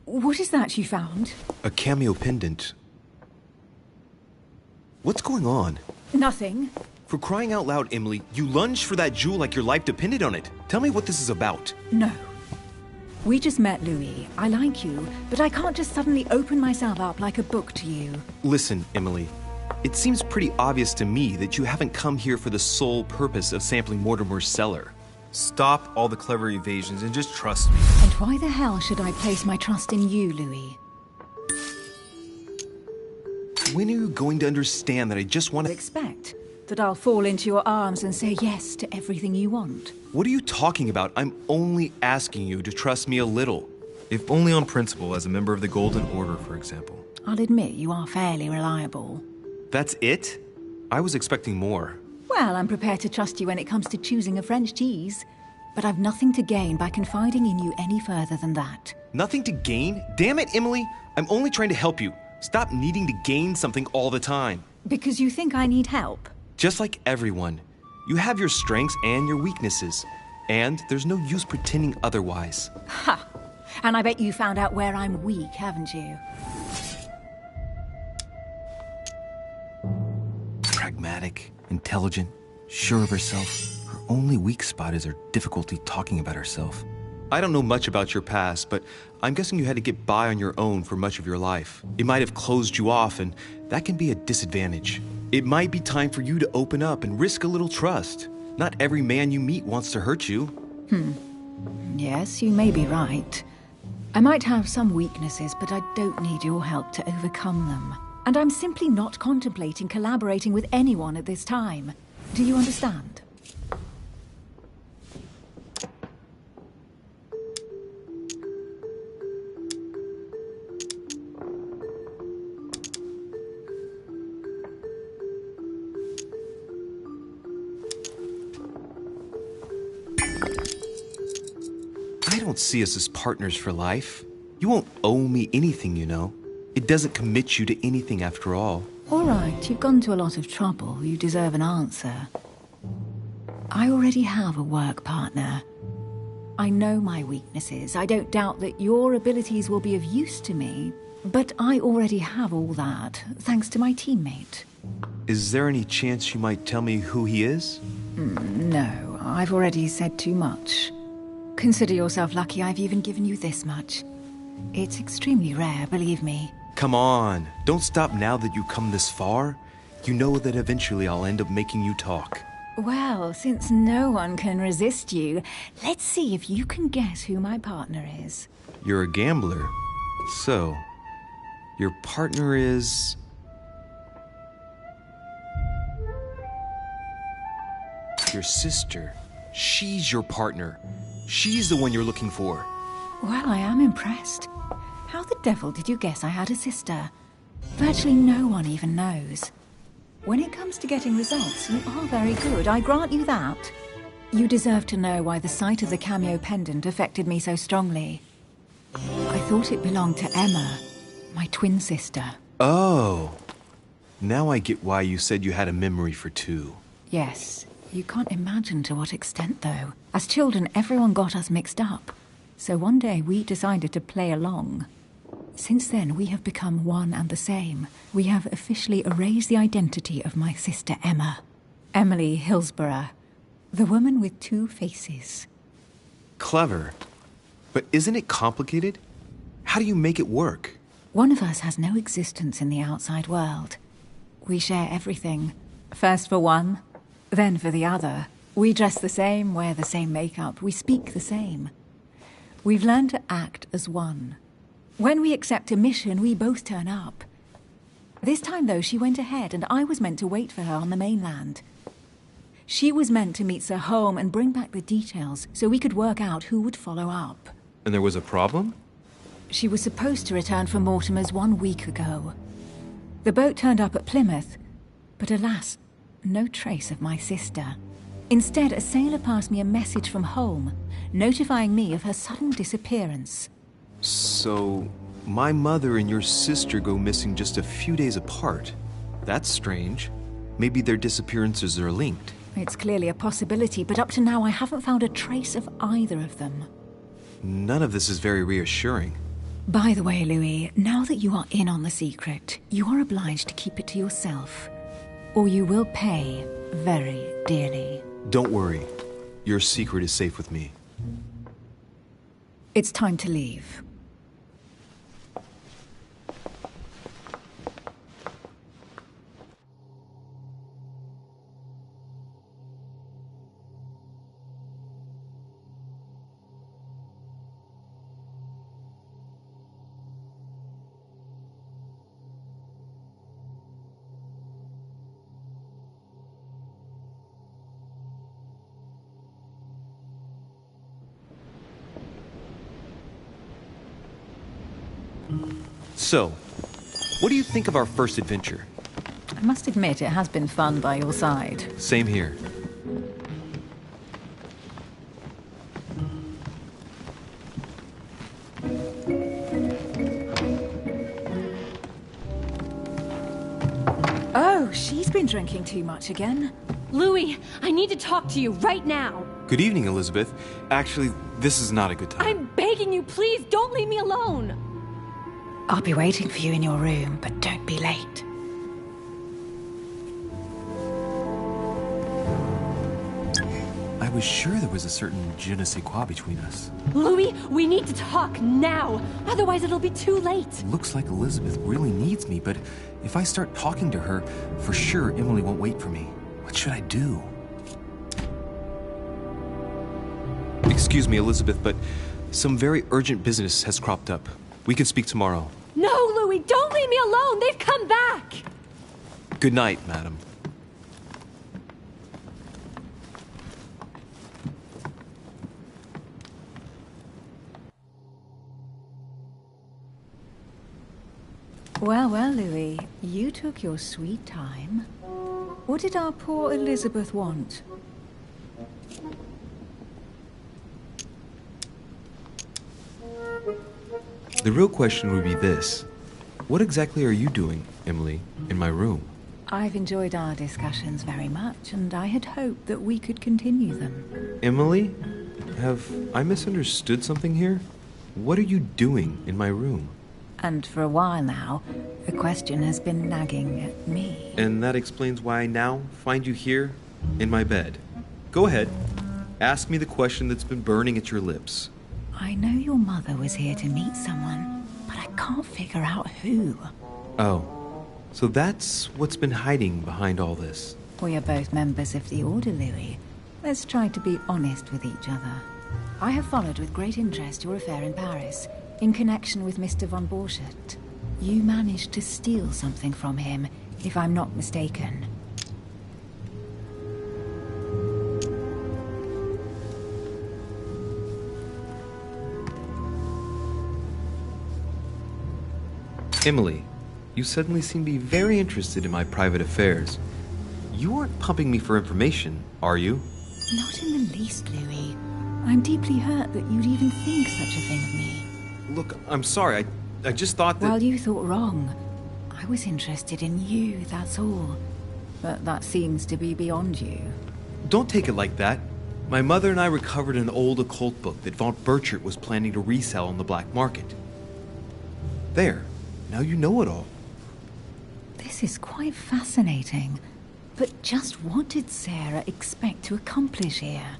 What is that you found? A cameo pendant. What's going on? Nothing. For crying out loud, Emily, you lunged for that jewel like your life depended on it. Tell me what this is about. No. We just met, Louis. I like you, but I can't just suddenly open myself up like a book to you. Listen, Emily. It seems pretty obvious to me that you haven't come here for the sole purpose of sampling Mortimer's cellar. Stop all the clever evasions and just trust me. And why the hell should I place my trust in you, Louis? When are you going to understand that I just want to... Expect that I'll fall into your arms and say yes to everything you want. What are you talking about? I'm only asking you to trust me a little. If only on principle, as a member of the Golden Order, for example. I'll admit you are fairly reliable. That's it? I was expecting more. Well, I'm prepared to trust you when it comes to choosing a French cheese. But I've nothing to gain by confiding in you any further than that. Nothing to gain? Damn it, Emily! I'm only trying to help you. Stop needing to gain something all the time. Because you think I need help? Just like everyone. You have your strengths and your weaknesses. And there's no use pretending otherwise. Ha! And I bet you found out where I'm weak, haven't you? Pragmatic, intelligent, sure of herself. Her only weak spot is her difficulty talking about herself. I don't know much about your past, but I'm guessing you had to get by on your own for much of your life. It might have closed you off, and that can be a disadvantage. It might be time for you to open up and risk a little trust. Not every man you meet wants to hurt you. Yes, you may be right. I might have some weaknesses, but I don't need your help to overcome them. And I'm simply not contemplating collaborating with anyone at this time. Do you understand? I don't see us as partners for life. You won't owe me anything, you know. It doesn't commit you to anything after all. All right, you've gone to a lot of trouble. You deserve an answer. I already have a work partner. I know my weaknesses. I don't doubt that your abilities will be of use to me, but I already have all that, thanks to my teammate. Is there any chance you might tell me who he is? No, I've already said too much. Consider yourself lucky I've even given you this much. It's extremely rare, believe me. Come on, don't stop now that you've come this far. You know that eventually I'll end up making you talk. Well, since no one can resist you, let's see if you can guess who my partner is. You're a gambler. So, your partner is... your sister. She's your partner. She's the one you're looking for. Well, I am impressed. How the devil did you guess I had a sister? Virtually no one even knows. When it comes to getting results, you are very good, I grant you that. You deserve to know why the sight of the cameo pendant affected me so strongly. I thought it belonged to Emma, my twin sister. Oh. Now I get why you said you had a memory for two. Yes, you can't imagine to what extent, though. As children, everyone got us mixed up. So one day we decided to play along. Since then, we have become one and the same. We have officially erased the identity of my sister Emma. Emily Hillsborough. The woman with two faces. Clever. But isn't it complicated? How do you make it work? One of us has no existence in the outside world. We share everything. First for one, then for the other. We dress the same, wear the same makeup, we speak the same. We've learned to act as one. When we accept a mission, we both turn up. This time, though, she went ahead, and I was meant to wait for her on the mainland. She was meant to meet Sir home and bring back the details, so we could work out who would follow up. And there was a problem? She was supposed to return from Mortimer's 1 week ago. The boat turned up at Plymouth, but alas, no trace of my sister. Instead, a sailor passed me a message from home, notifying me of her sudden disappearance. So, my mother and your sister go missing just a few days apart. That's strange. Maybe their disappearances are linked. It's clearly a possibility, but up to now I haven't found a trace of either of them. None of this is very reassuring. By the way, Louis, now that you are in on the secret, you are obliged to keep it to yourself, or you will pay very dearly. Don't worry. Your secret is safe with me. It's time to leave. So, what do you think of our first adventure? I must admit, it has been fun by your side. Same here. Oh, she's been drinking too much again. Louis, I need to talk to you right now. Good evening, Elizabeth. Actually, this is not a good time. I'm begging you, please don't leave me alone. I'll be waiting for you in your room, but don't be late. I was sure there was a certain je ne sais quoi between us. Louis, we need to talk now. Otherwise it'll be too late. Looks like Elizabeth really needs me, but if I start talking to her, for sure Emily won't wait for me. What should I do? Excuse me, Elizabeth, but some very urgent business has cropped up. We can speak tomorrow. No, Louis, don't leave me alone. They've come back. Good night, madam. Well, well, Louis, you took your sweet time. What did our poor Elizabeth want? The real question would be this. What exactly are you doing, Emily, in my room? I've enjoyed our discussions very much, and I had hoped that we could continue them. Emily? Have I misunderstood something here? What are you doing in my room? And for a while now, the question has been nagging at me. And that explains why I now find you here, in my bed. Go ahead. Ask me the question that's been burning at your lips. I know your mother was here to meet someone, but I can't figure out who. Oh, so that's what's been hiding behind all this. We are both members of the Order, Louis. Let's try to be honest with each other. I have followed with great interest your affair in Paris, in connection with Mr. von Borchardt. You managed to steal something from him, if I'm not mistaken. Emily, you suddenly seem to be very interested in my private affairs. You aren't pumping me for information, are you? Not in the least, Louis. I'm deeply hurt that you'd even think such a thing of me. Look, I'm sorry. I just thought that... Well, you thought wrong. I was interested in you, that's all. But that seems to be beyond you. Don't take it like that. My mother and I recovered an old occult book that von Borchardt was planning to resell on the black market. There. Now you know it all. This is quite fascinating. But just what did Sarah expect to accomplish here?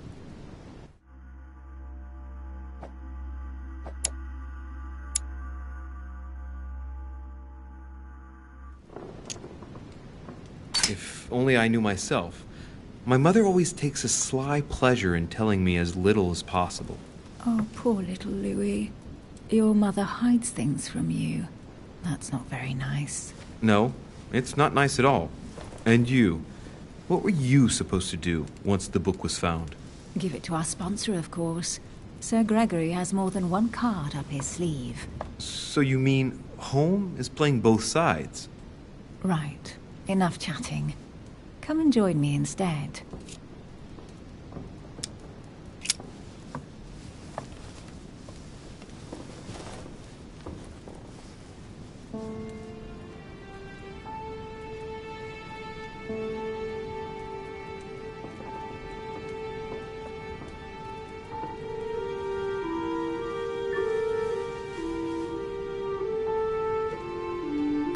If only I knew myself. My mother always takes a sly pleasure in telling me as little as possible. Oh, poor little Louis. Your mother hides things from you. That's not very nice. No, it's not nice at all. And you, what were you supposed to do once the book was found? Give it to our sponsor, of course. Sir Gregory has more than one card up his sleeve. So you mean Home is playing both sides? Right. Enough chatting. Come and join me instead.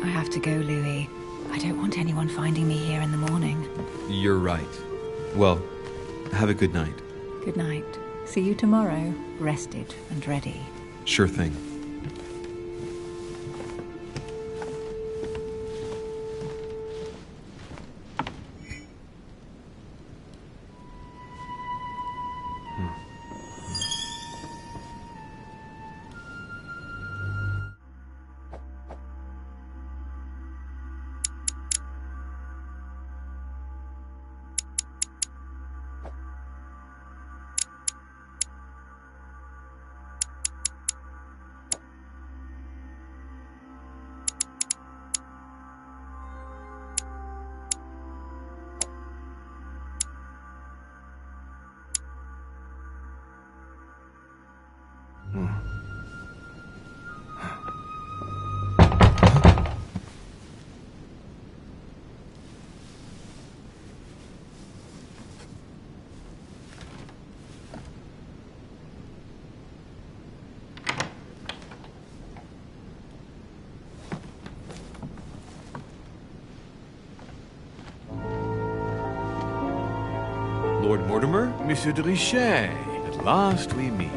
I have to go, Louis. I don't want anyone finding me here in the morning. You're right. Well, have a good night. Good night. See you tomorrow, rested and ready. Sure thing. Lord Mortimer? Monsieur de Richet, at last we meet.